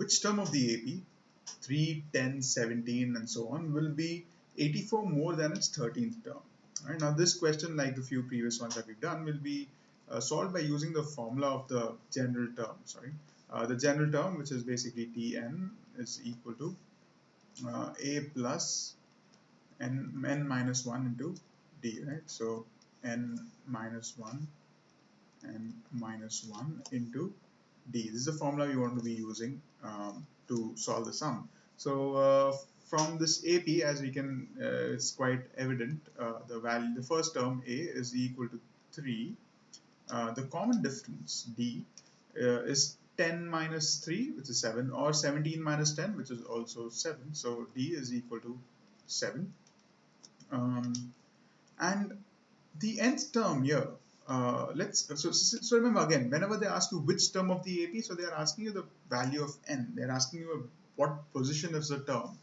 which term of the AP, 3, 10, 17 and so on, will be 84 more than its 13th term? Right, now this question, like the few previous ones that we've done, will be solved by using the formula of the general term. The general term, which is basically Tn, is equal to a plus n minus 1 into d, right? So n minus 1 and minus 1 into d. This is the formula we want to be using to solve the sum. So from this AP, as we can, it's quite evident, the first term a is equal to 3. The common difference d is 10 minus 3, which is 7, or 17 minus 10, which is also 7. So d is equal to 7. And the nth term here, so remember again, whenever they ask you which term of the AP, so they are asking you the value of n. They're asking you what position is the term.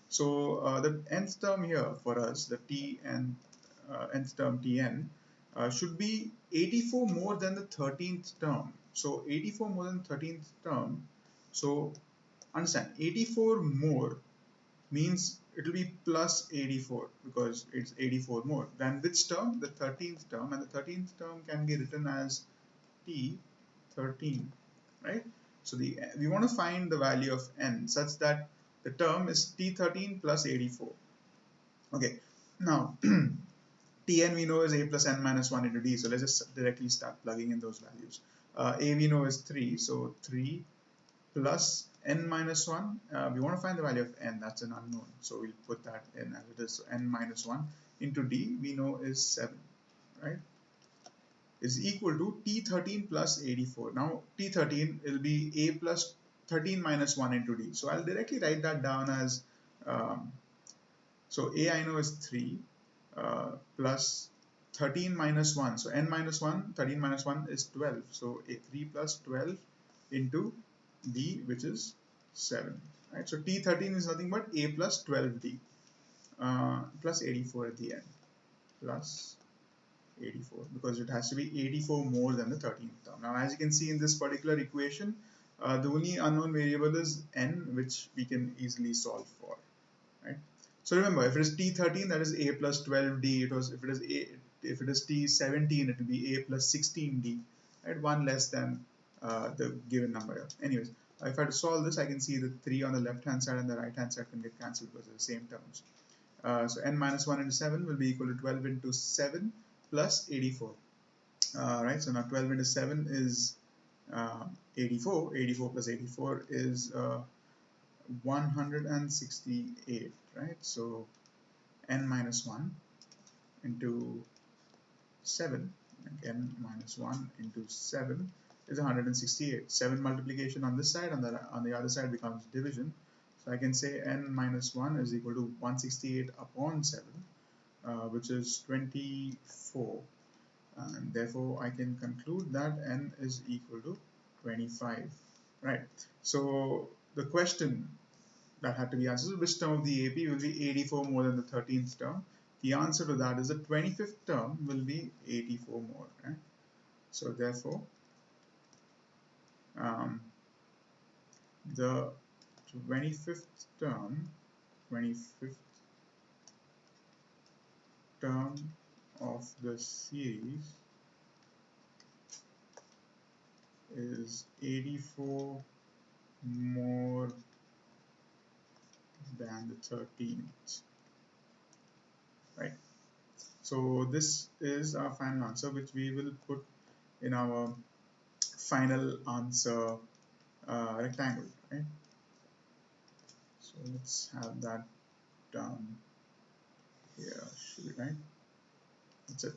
So the nth term here for us, the nth term Tn, should be 84 more than the 13th term. So 84 more than 13th term. So understand, 84 more means it will be plus 84 because it's 84 more. Then which term? The 13th term, and the 13th term can be written as T13, right? So we want to find the value of n such that the term is T13 plus 84. Okay, now Tn we know is a plus n minus 1 into d, so let's just directly start plugging in those values. A we know is 3, so 3 plus n minus 1, we want to find the value of n, that's an unknown, so we'll put that in as it is. So n minus 1 into d we know is 7, right, is equal to T13 plus 84. Now T13 will be a plus 13 minus 1 into d, so I'll directly write that down as so a I know is 3 plus 13 minus 1, so n minus 1, 13 minus 1 is 12, so a 3 plus 12 into d, which is 7, right? So T13 is nothing but a plus 12d plus 84 at the end, plus 84, because it has to be 84 more than the 13th term. Now as you can see in this particular equation, the only unknown variable is n, which we can easily solve for, right? So remember, if it is T13, that is a plus 12d. If it is T17, it will be a plus 16d, right? One less than the given number here. Anyways, if I had to solve this, I can see the 3 on the left hand side and the right hand side can get cancelled because they're the same terms. So n minus 1 into 7 will be equal to 12 into 7 plus 84. Right, so now 12 into 7 is 84. 84 plus 84 is 168, right? So n minus 1 into 7, again minus 1 into 7 is 168. 7 multiplication on this side, on the other side becomes division. So I can say n minus 1 is equal to 168 upon 7, which is 24. And therefore I can conclude that n is equal to 25, right? So the question that had to be answered, which term of the AP will be 84 more than the 13th term? The answer to that is the 25th term will be 84 more, right? So therefore the 25th term of the series is 84 more than the 13th, right? So this is our final answer, which we will put in our final answer rectangle, right? So let's have that down here, right? That's it.